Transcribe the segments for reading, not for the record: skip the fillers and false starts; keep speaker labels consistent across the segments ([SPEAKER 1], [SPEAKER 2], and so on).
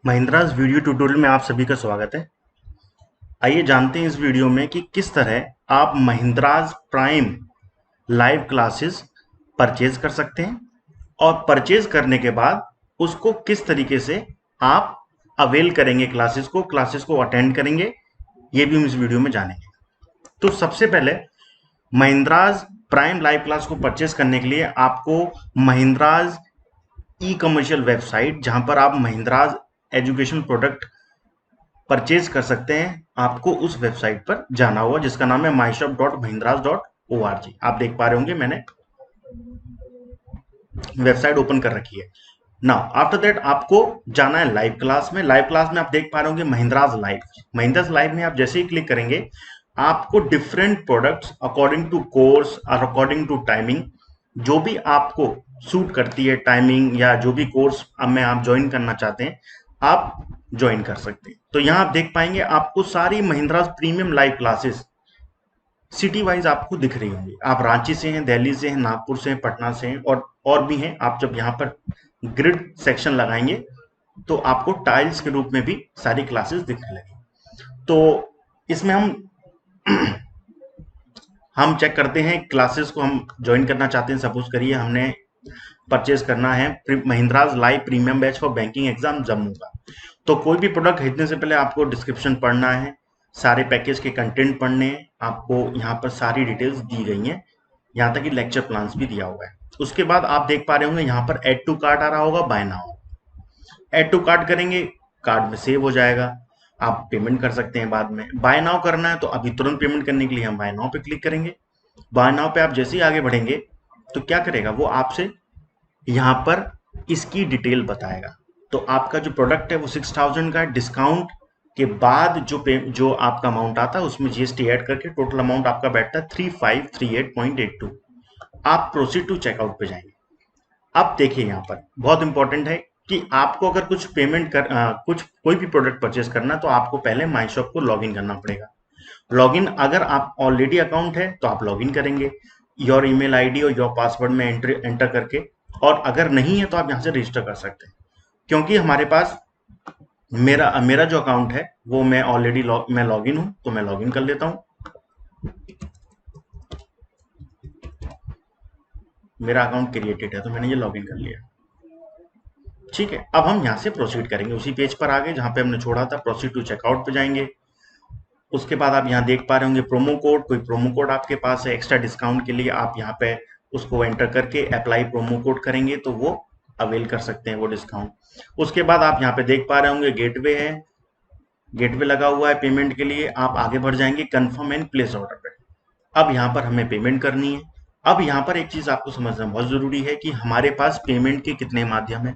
[SPEAKER 1] Mahindras video tutorial में आप सभी का स्वागत है। आइए जानते हैं इस वीडियो में कि किस तरह आप Mahindras prime live classes purchase कर सकते हैं और परचेज करने के बाद उसको किस तरीके से आप अवेल करेंगे, क्लासेस को अटेंड करेंगे, ये भी हम इस वीडियो में जानेंगे। तो सबसे पहले महिंद्राज प्राइम लाइव क्लास को परचेज करने के लिए आपको महिंद्राज ई कमर्शियल वेबसाइट, जहां पर आप महिंद्राज एजुकेशन प्रोडक्ट परचेज कर सकते हैं, आपको उस वेबसाइट पर जाना होगा जिसका नाम है myshop.mahindras.org। आप देख पा रहे होंगे मैंने वेबसाइट ओपन कर रखी है। नाउ आफ्टर दैट आपको जाना है लाइव क्लास में। लाइव क्लास में आप देख पा रहे होंगे महिंद्राज लाइव में आप जैसे ही क्लिक करेंगे आपको different products according to course और अकॉर्डिंग टू टाइमिंग, जो भी आपको सूट करती है टाइमिंग या जो भी कोर्स में आप ज्वाइन करना चाहते हैं, आप ज्वाइन कर सकते हैं। तो यहां आप देख पाएंगे आपको सारी Mahindra's premium live classes city wise आपको दिख रही होंगी। आप रांची से हैं, दिल्ली से हैं, नागपुर से हैं, पटना से हैं और भी हैं। आप जब यहाँ पर ग्रिड सेक्शन लगाएंगे तो आपको टाइल्स के रूप में भी सारी क्लासेस दिखने लगेंगी। तो इसमें हम चेक करते हैं क्लासेस को हम ज्वाइन करना चाहते हैं। सपोज करिए हमने परचेज करना है Mahindra's live premium batch for banking exam Jammu का। तो कोई भी प्रोडक्ट खरीदने से पहले आपको डिस्क्रिप्शन पढ़ना है, सारे पैकेज के कंटेंट पढ़ने हैं, आपको यहाँ पर सारी डिटेल्स दी गई हैं, यहाँ तक कि लेक्चर प्लान्स भी दिया हुआ है। उसके बाद आप देख पा रहे होंगे यहाँ पर एड टू कार्ट आ रहा होगा, buy now. Add to cart करेंगे, कार्ड में सेव हो जाएगा, आप पेमेंट कर सकते हैं बाद में। बाय नाउ करना है तो अभी तुरंत पेमेंट करने के लिए हम बाय नाउ पे क्लिक करेंगे। बाय नाउ पे आप जैसे ही आगे बढ़ेंगे तो क्या करेगा वो आपसे यहाँ पर इसकी डिटेल बताएगा। तो आपका जो प्रोडक्ट है वो 6000 का डिस्काउंट के बाद जो आपका अमाउंट आता है उसमें जीएसटी ऐड करके टोटल अमाउंट आपका बैठता है 3538.82। आप प्रोसीड टू चेकआउट पे जाएंगे। अब देखिए यहाँ पर बहुत इंपॉर्टेंट है कि आपको अगर कुछ पेमेंट कोई भी प्रोडक्ट परचेस करना तो आपको पहले माई शॉप को लॉग इन करना पड़ेगा। लॉगिन अगर आप ऑलरेडी अकाउंट है तो आप लॉगिन करेंगे योर ईमेल आईडी और योर पासवर्ड में एंटर करके, और अगर नहीं है तो आप यहां से रजिस्टर कर सकते हैं। क्योंकि हमारे पास मेरा जो अकाउंट है वो मैं लॉगिन हूं, तो मैं लॉगिन कर लेता हूं। मेरा अकाउंट क्रिएटेड है तो मैंने ये लॉगिन कर लिया। ठीक है, अब हम यहां से प्रोसीड करेंगे उसी पेज पर आगे जहां पे हमने छोड़ा था, प्रोसीड टू चेकआउट पे जाएंगे। उसके बाद आप यहाँ देख पा रहे होंगे प्रोमो कोड, कोई प्रोमो कोड आपके पास है एक्स्ट्रा डिस्काउंट के लिए, आप यहाँ पे उसको एंटर करके अप्लाई प्रोमो कोड करेंगे तो वो अवेल कर सकते हैं वो डिस्काउंट। उसके बाद आप यहाँ पे देख पा रहे होंगे गेटवे है, गेटवे लगा हुआ है पेमेंट के लिए। आप आगे बढ़ जाएंगे कन्फर्म एंड प्लेस ऑर्डर पे। अब यहाँ पर हमें पेमेंट करनी है। अब यहाँ पर एक चीज आपको समझना बहुत जरूरी है कि हमारे पास पेमेंट के कितने माध्यम है।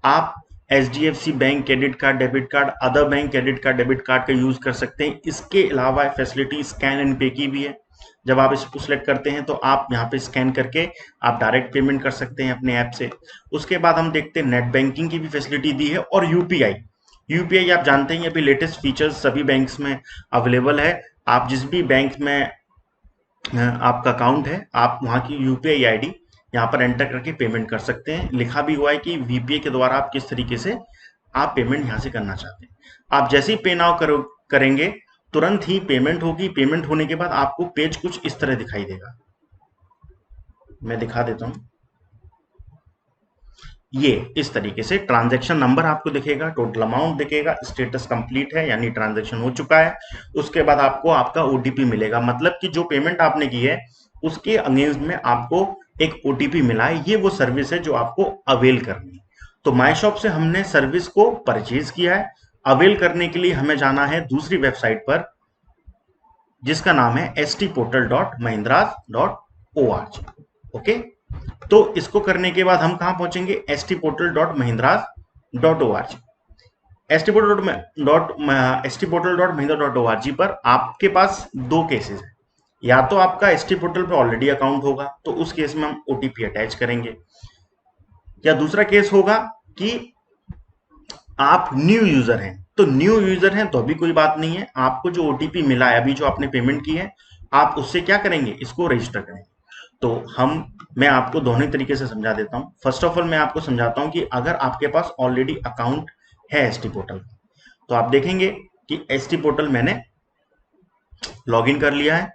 [SPEAKER 1] आप HDFC bank credit card, debit card, other bank credit card, debit card का यूज कर सकते हैं। इसके अलावा फैसिलिटी स्कैन एंड पे की भी है। जब आप इसको सिलेक्ट करते हैं तो आप यहाँ पे स्कैन करके आप डायरेक्ट पेमेंट कर सकते हैं अपने ऐप से। उसके बाद हम देखते हैं नेट बैंकिंग की भी फैसिलिटी दी है, और यूपीआई आप जानते हैं अभी लेटेस्ट फीचर्स सभी बैंक्स में अवेलेबल है। आप जिस भी बैंक में आपका अकाउंट है आप वहाँ की यूपीआई आईडी यहाँ पर एंटर करके पेमेंट कर सकते हैं। लिखा भी हुआ है कि वीपीआई के द्वारा आप किस तरीके से आप पेमेंट यहाँ से करना चाहते हैं। आप जैसे ही पे नाउ करेंगे तुरंत ही पेमेंट होगी। पेमेंट होने के बाद आपको पेज कुछ इस तरह दिखाई देगा, मैं दिखा देता हूँ। ये इस तरीके से ट्रांजैक्शन नंबर आपको दिखेगा, टोटल अमाउंट दिखेगा, स्टेटस कंप्लीट है यानी ट्रांजैक्शन हो चुका है। उसके बाद आपको आपका ओटीपी मिलेगा, मतलब कि जो पेमेंट आपने की है उसके अगेंस्ट में आपको एक ओटीपी मिला है। ये वो सर्विस है जो आपको अवेल करनी है। तो माई शॉप से हमने सर्विस को परचेज किया है। अवेल करने के लिए हमें जाना है दूसरी वेबसाइट पर जिसका नाम है stportal.mahindras.org। ओके, तो इसको करने के बाद हम कहां पहुंचेंगे, stportal.mahindras.org। stportal.mahindra.org पर आपके पास दो केसेस है। या तो आपका stportal पे ऑलरेडी अकाउंट होगा तो उस केस में हम ओटीपी अटैच करेंगे, या दूसरा केस होगा कि आप न्यू यूजर हैं। तो न्यू यूजर हैं तो अभी कोई बात नहीं है, आपको जो ओटीपी मिला है अभी जो आपने पेमेंट की है आप उससे क्या करेंगे, इसको रजिस्टर करेंगे। तो मैं आपको दोनों तरीके से समझा देता हूं। फर्स्ट ऑफ ऑल मैं आपको समझाता हूं कि अगर आपके पास ऑलरेडी अकाउंट है एसटी पोर्टल। तो आप देखेंगे कि एसटी पोर्टल मैंने लॉगिन कर लिया है।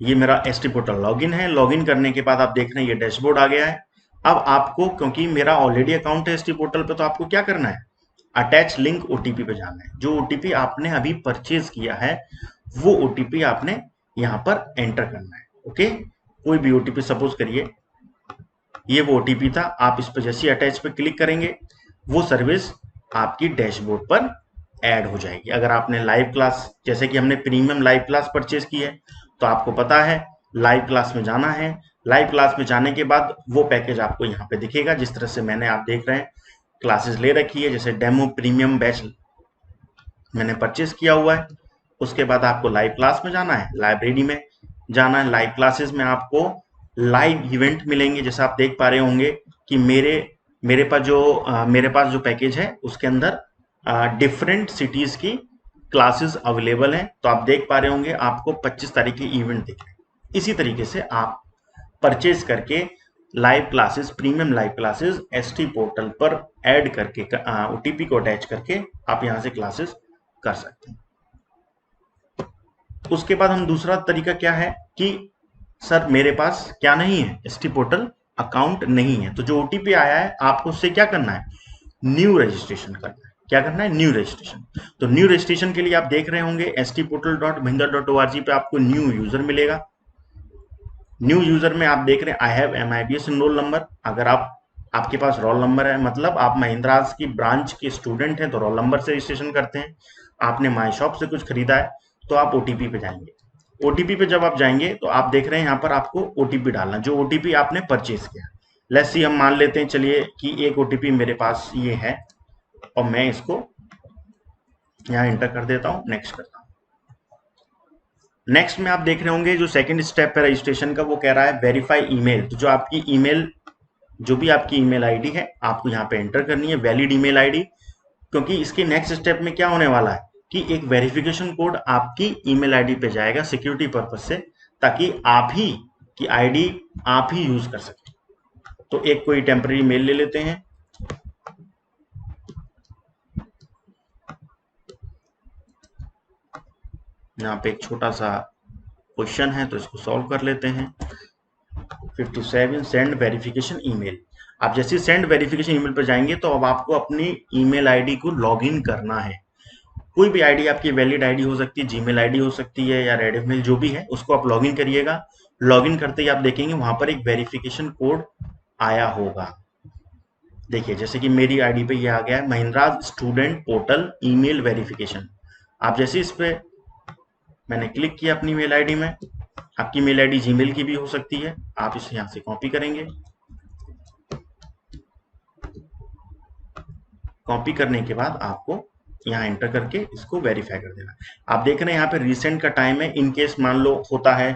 [SPEAKER 1] ये मेरा एसटी पोर्टल लॉगिन है। लॉगिन करने के बाद आप देख रहे हैं ये डैशबोर्ड आ गया है। अब आपको, क्योंकि मेरा ऑलरेडी अकाउंट है एसटी पोर्टल पे, तो आपको क्या करना है, अटैच लिंक ओटीपी पे जाना है। जो ओटीपी आपने अभी परचेज किया है वो ओटीपी आपने यहाँ पर एंटर करना है। ओके, कोई भी ओटीपी, सपोज करिए ये वो ओटीपी था। आप इस पर जैसे अटैच पे क्लिक करेंगे वो सर्विस आपकी डैशबोर्ड पर ऐड हो जाएगी। अगर आपने लाइव क्लास, जैसे कि हमने प्रीमियम लाइव क्लास परचेज की है, तो आपको पता है लाइव क्लास में जाना है। लाइव क्लास में जाने के बाद वो पैकेज आपको यहाँ पे दिखेगा, जिस तरह से मैंने, आप देख रहे हैं, क्लासेस ले रखी है। जैसे डेमो प्रीमियम बैच मैंने परचेज किया हुआ है। उसके बाद आपको लाइव क्लास में जाना है, लाइब्रेरी में जाना है। लाइव क्लासेस में आपको लाइव इवेंट मिलेंगे। जैसे आप देख पा रहे होंगे कि मेरे पास जो पैकेज है उसके अंदर डिफरेंट सिटीज की क्लासेस अवेलेबल हैं। तो आप देख पा रहे होंगे आपको 25 तारीख की इवेंट दिख रहे हैं। इसी तरीके से आप परचेज करके live classes, premium live classes ST portal पर ऐड करके, ओटीपी को अटैच करके आप यहां से क्लासेस कर सकते हैं। उसके बाद हम दूसरा तरीका क्या है कि सर मेरे पास क्या नहीं है, एसटी पोर्टल अकाउंट नहीं है, तो जो ओटीपी आया है आपको उससे क्या करना है, न्यू रजिस्ट्रेशन करना है। क्या करना है, न्यू रजिस्ट्रेशन। तो न्यू रजिस्ट्रेशन के लिए आप देख रहे होंगे stportal.mahindra.org पे आपको न्यू यूजर मिलेगा। न्यू यूजर में आप देख रहे हैं I have MIBS roll number. अगर आपके पास रोल नंबर है, मतलब आप महिंद्रा की ब्रांच के स्टूडेंट हैं, तो रोल नंबर से रजिस्ट्रेशन करते हैं। आपने माई शॉप से कुछ खरीदा है तो आप ओटीपी पे जाएंगे। ओटीपी पे जब आप जाएंगे तो आप देख रहे हैं यहाँ पर आपको ओटीपी डालना, जो ओटीपी आपने परचेज किया। लेट्स सी, हम मान लेते हैं चलिए कि एक ओटीपी मेरे पास ये है और मैं इसको यहाँ एंटर कर देता हूँ, नेक्स्ट करता हूँ। नेक्स्ट में आप देख रहे होंगे जो सेकंड स्टेप है रजिस्ट्रेशन का, वो कह रहा है वेरीफाई ईमेल। तो जो आपकी ईमेल, जो भी आपकी ईमेल आईडी है आपको यहाँ पे एंटर करनी है, वैलिड ईमेल आईडी। क्योंकि इसके नेक्स्ट स्टेप में क्या होने वाला है कि एक वेरिफिकेशन कोड आपकी ईमेल आईडी पे जाएगा सिक्योरिटी पर्पज से, ताकि आप ही की आईडी आप ही यूज कर सकें। तो एक कोई टेम्पररी मेल ले लेते हैं। यहाँ पे एक छोटा सा क्वेश्चन है तो इसको सॉल्व कर लेते हैं। 57 सेंड वेरिफिकेशन ईमेल। आप जैसे सेंड वेरिफिकेशन ईमेल पर जाएंगे तो अब आपको अपनी ईमेल आईडी को लॉगिन करना है। कोई भी आईडी आपकी वैलिड आईडी हो सकती है, जीमेल आईडी हो सकती है या रेडिफ मेल, जो भी है उसको आप लॉगिन करिएगा। लॉगिन करते ही आप देखेंगे वहां पर एक वेरिफिकेशन कोड आया होगा। देखिए जैसे कि मेरी आईडी पे ये आ गया है, Mahindra student portal email verification. आप जैसे इस पे मैंने क्लिक किया अपनी मेल आईडी में, आपकी मेल आईडी जीमेल की भी हो सकती है, आप इसे यहाँ से कॉपी करेंगे। कॉपी करने के बाद आपको यहाँ एंटर करके इसको वेरीफाई कर देना। आप देख रहे हैं यहाँ पे रिसेंट का टाइम है। इन केस मान लो होता है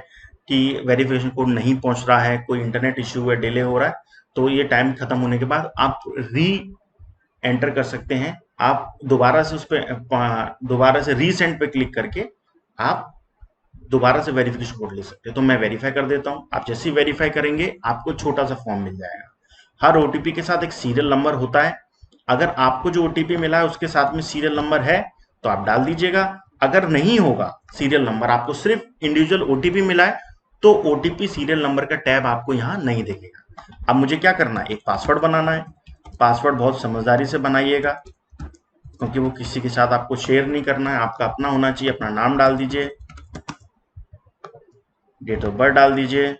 [SPEAKER 1] कि वेरिफिकेशन कोड नहीं पहुंच रहा है, कोई इंटरनेट इश्यू है, डिले हो रहा है, तो ये टाइम खत्म होने के बाद आप री एंटर कर सकते हैं। आप दोबारा से उस पर दोबारा से रीसेंड पे क्लिक करके आप दोबारा से वेरिफिकेशन कोड ले सकते हैं। तो मैं वेरीफाई कर देता हूं। आप जैसे ही वेरीफाई करेंगे आपको छोटा सा फॉर्म मिल जाएगा। हर ओटीपी के साथ एक सीरियल नंबर होता है। अगर आपको जो ओटीपी मिला है उसके साथ में सीरियल नंबर है तो आप डाल दीजिएगा। अगर नहीं होगा सीरियल नंबर, आपको सिर्फ इंडिविजुअल ओटीपी मिला है, तो ओटीपी सीरियल नंबर का टैब आपको यहाँ नहीं दिखेगा। अब मुझे क्या करना है, एक पासवर्ड बनाना है। पासवर्ड बहुत समझदारी से बनाइएगा, क्योंकि वो किसी के साथ आपको शेयर नहीं करना है, आपका अपना होना चाहिए। अपना नाम डाल दीजिए, डेट ऑफ बर्थ डाल दीजिए,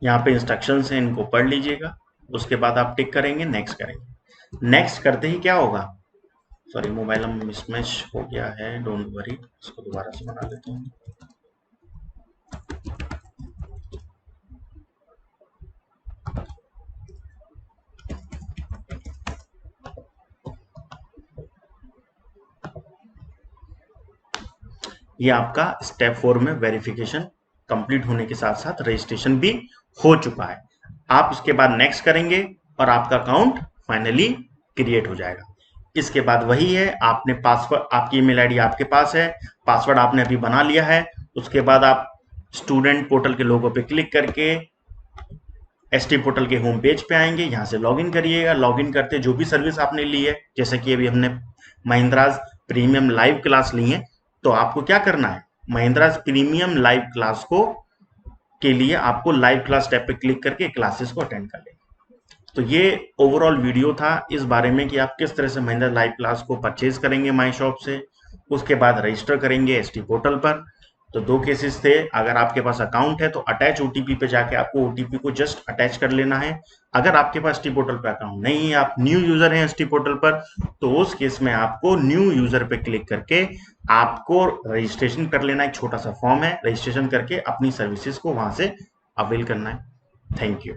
[SPEAKER 1] यहाँ पे इंस्ट्रक्शंस हैं, इनको पढ़ लीजिएगा। उसके बाद आप टिक करेंगे, नेक्स्ट करेंगे। नेक्स्ट करते ही क्या होगा, सॉरी मोबाइल नंबर मिसमैच हो गया है, डोंट वरी, इसको दोबारा से बना लेते हैं। ये आपका स्टेप 4 में वेरिफिकेशन कंप्लीट होने के साथ साथ रजिस्ट्रेशन भी हो चुका है। आप इसके बाद नेक्स्ट करेंगे और आपका अकाउंट फाइनली क्रिएट हो जाएगा। इसके बाद वही है, आपने पासवर्ड, आपकी ईमेल आईडी आपके पास है, पासवर्ड आपने अभी बना लिया है। उसके बाद आप स्टूडेंट पोर्टल के लोगो पे क्लिक करके एसटी पोर्टल के होम पेज पे आएंगे, यहाँ से लॉगिन करिएगा। लॉगिन करते जो भी सर्विस आपने ली है, जैसे कि अभी हमने महिंद्राज प्रीमियम लाइव क्लास ली है, तो आपको क्या करना है, महिंद्राज प्रीमियम लाइव क्लास को के लिए आपको लाइव क्लास टैब पे क्लिक करके क्लासेस को अटेंड कर लेंगे। तो ये ओवरऑल वीडियो था इस बारे में कि आप किस तरह से महिंद्रा लाइव क्लास को परचेज करेंगे माई शॉप से, उसके बाद रजिस्टर करेंगे एसटी पोर्टल पर। तो दो केसेस थे, अगर आपके पास अकाउंट है तो अटैच ओटीपी पे जाके आपको ओटीपी को जस्ट अटैच कर लेना है। अगर आपके पास एसटी पोर्टल पर अकाउंट नहीं है, आप न्यू यूजर हैं एसटी पोर्टल पर, तो उस केस में आपको न्यू यूजर पे क्लिक करके आपको रजिस्ट्रेशन कर लेना। एक छोटा सा फॉर्म है, रजिस्ट्रेशन करके अपनी सर्विसेज को वहां से अवेल करना है। Thank you.